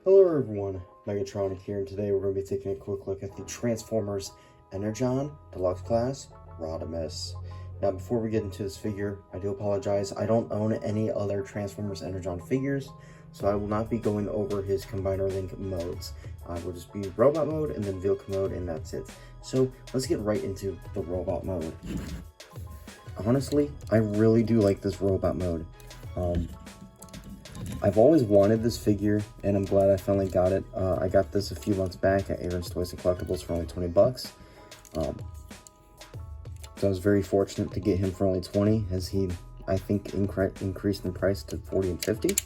Hello everyone, Megatronic here, and today we're going to be taking a quick look at the Transformers ENERGON Deluxe Class Rodimus. Now before we get into this figure, I do apologize, I don't own any other Transformers ENERGON figures, so I will not be going over his Combiner Link modes. It will just be Robot mode and then Vehicle mode, and that's it. So let's get right into the Robot mode. Honestly, I really do like this Robot mode. I've always wanted this figure, and I'm glad I finally got it. I got this a few months back at Aaron's Toys and Collectibles for only 20 bucks. So I was very fortunate to get him for only 20, as he, I think, increased in price to 40 and 50.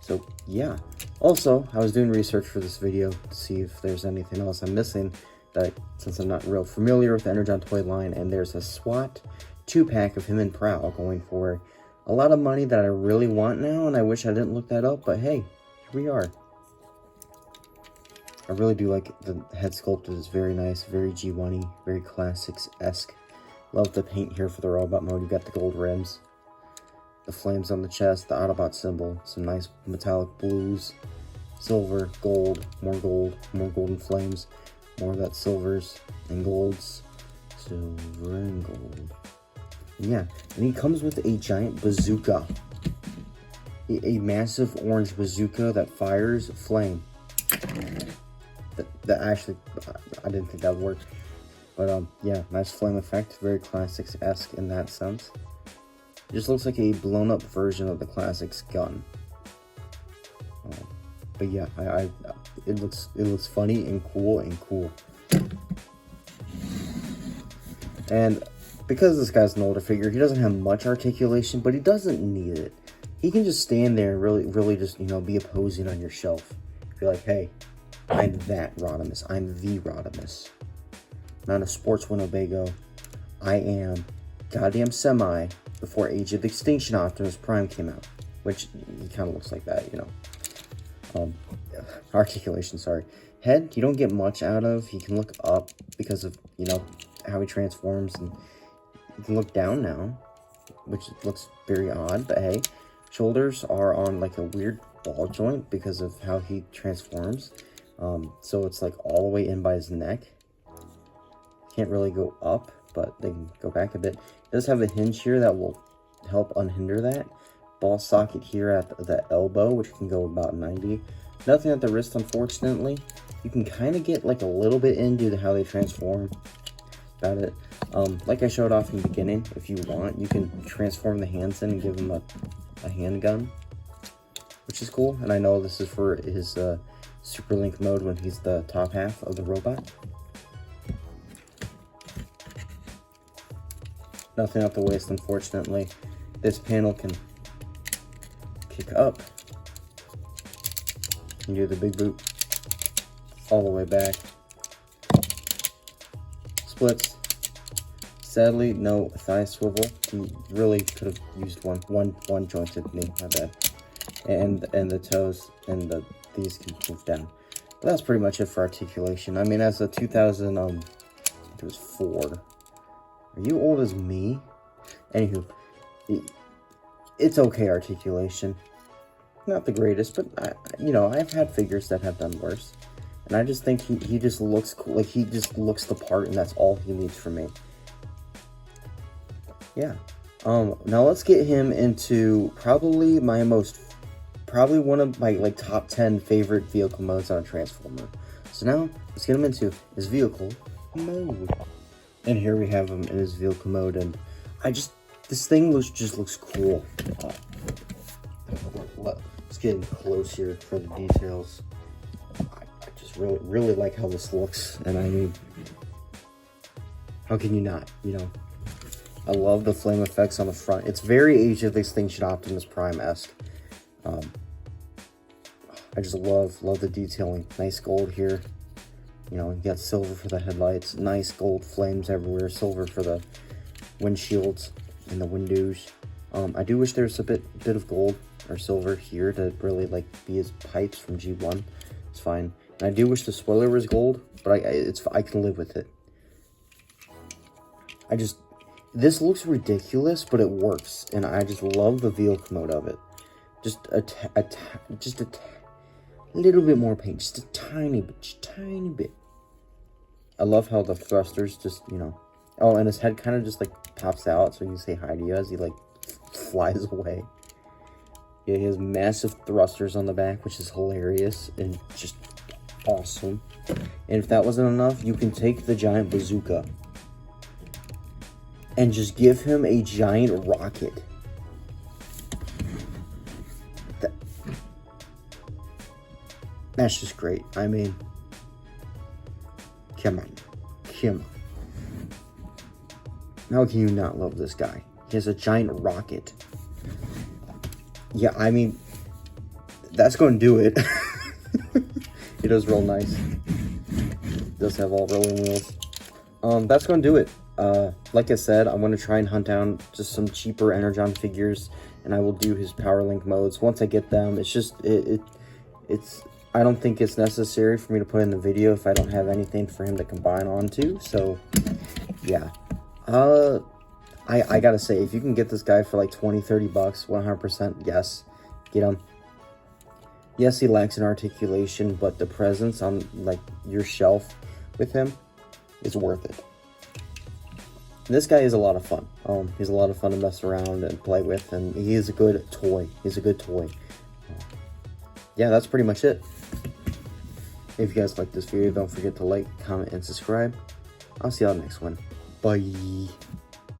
So yeah. Also, I was doing research for this video to see if there's anything else I'm missing, that since I'm not real familiar with the ENERGON toy line, and there's a SWAT 2-pack of him and Prowl going for a lot of money that I really want now, and I wish I didn't look that up, but hey, here we are. I really do like the head sculpt. It's very nice, very G1-y, very classics-esque. Love the paint here for the robot mode. You got the gold rims, the flames on the chest, the Autobot symbol, some nice metallic blues, silver, gold, more golden flames, more of that silvers and golds, silver and gold. Yeah, and he comes with a giant bazooka. A massive orange bazooka that fires flame. That actually, I didn't think that would work. But, yeah, nice flame effect. Very Classics-esque in that sense. It just looks like a blown-up version of the Classics gun. But yeah, it looks funny and cool And because this guy's an older figure, he doesn't have much articulation, but he doesn't need it. He can just stand there and really just, you know, be opposing on your shelf. Be like, hey, I'm that Rodimus. I'm the Rodimus. Not a sports Winnebago. I am goddamn Semi before Age of Extinction Optimus Prime came out. Which, he kind of looks like that, you know. Articulation, sorry. Head, you don't get much out of. He can look up because of, you know, how he transforms, and you can look down now, which looks very odd, but hey. Shoulders are on like a weird ball joint because of how he transforms. So it's like all the way in by his neck. Can't really go up, but they can go back a bit. It does have a hinge here that will help unhinder that. Ball socket here at the elbow, which can go about 90. Nothing at the wrist, unfortunately. You can kind of get like a little bit in due to how they transform. About it. Like I showed off in the beginning, if you want, you can transform the hands in and give him a handgun, which is cool. And I know this is for his Super Link mode when he's the top half of the robot. Nothing at the waist, unfortunately. This panel can kick up and do the big boot all the way back. Splits. Sadly, no thigh swivel. He really could have used one jointed knee, my bad. And the toes and these can move down. But that's pretty much it for articulation. I mean, as a 2000, I think it was 4. Are you old as me? Anywho, it's okay articulation. Not the greatest, but you know, I've had figures that have done worse. And I just think he just looks cool. Like, he just looks the part, and that's all he needs from me. Yeah. Now let's get him into probably one of my, like, top 10 favorite vehicle modes on a Transformer. So now, let's get him into his vehicle mode. And here we have him in his vehicle mode, and this thing just looks cool. Let's get in close here for the details. I just really like how this looks, and I mean, how can you not, you know? I love the flame effects on the front. It's very Age of Extinction Optimus Prime-esque. I just love the detailing. Nice gold here. You know, you got silver for the headlights. Nice gold flames everywhere. Silver for the windshields and the windows. I do wish there was a bit of gold or silver here to really, like, be his pipes from G1. It's fine. And I do wish the spoiler was gold, but I can live with it. This looks ridiculous, but it works, and I just love the vehicle mode of it. A little bit more paint, just a tiny bit, just tiny bit. I love how the thrusters just, you know... Oh, and his head kind of just, like, pops out so you can say hi to you as he, like, flies away. Yeah, he has massive thrusters on the back, which is hilarious and just awesome. And if that wasn't enough, you can take the giant bazooka and just give him a giant rocket. That's just great. I mean, come on. Come on. How can you not love this guy? He has a giant rocket. Yeah, I mean, that's going to do it. It does real nice. It does have all rolling wheels. That's going to do it. Like I said, I'm going to try and hunt down just some cheaper Energon figures, and I will do his Power Link modes. Once I get them, it's just, it's, I don't think it's necessary for me to put in the video if I don't have anything for him to combine onto, so, yeah. I gotta say, if you can get this guy for like 20-30 bucks, 100%, yes, get him. Yes, he lacks in articulation, but the presence on, like, your shelf with him is worth it. This guy is a lot of fun. He's a lot of fun to mess around and play with, and he is a good toy. He's a good toy. Yeah, that's pretty much it. If you guys like this video, don't forget to like, comment, and subscribe. I'll see y'all next one. Bye.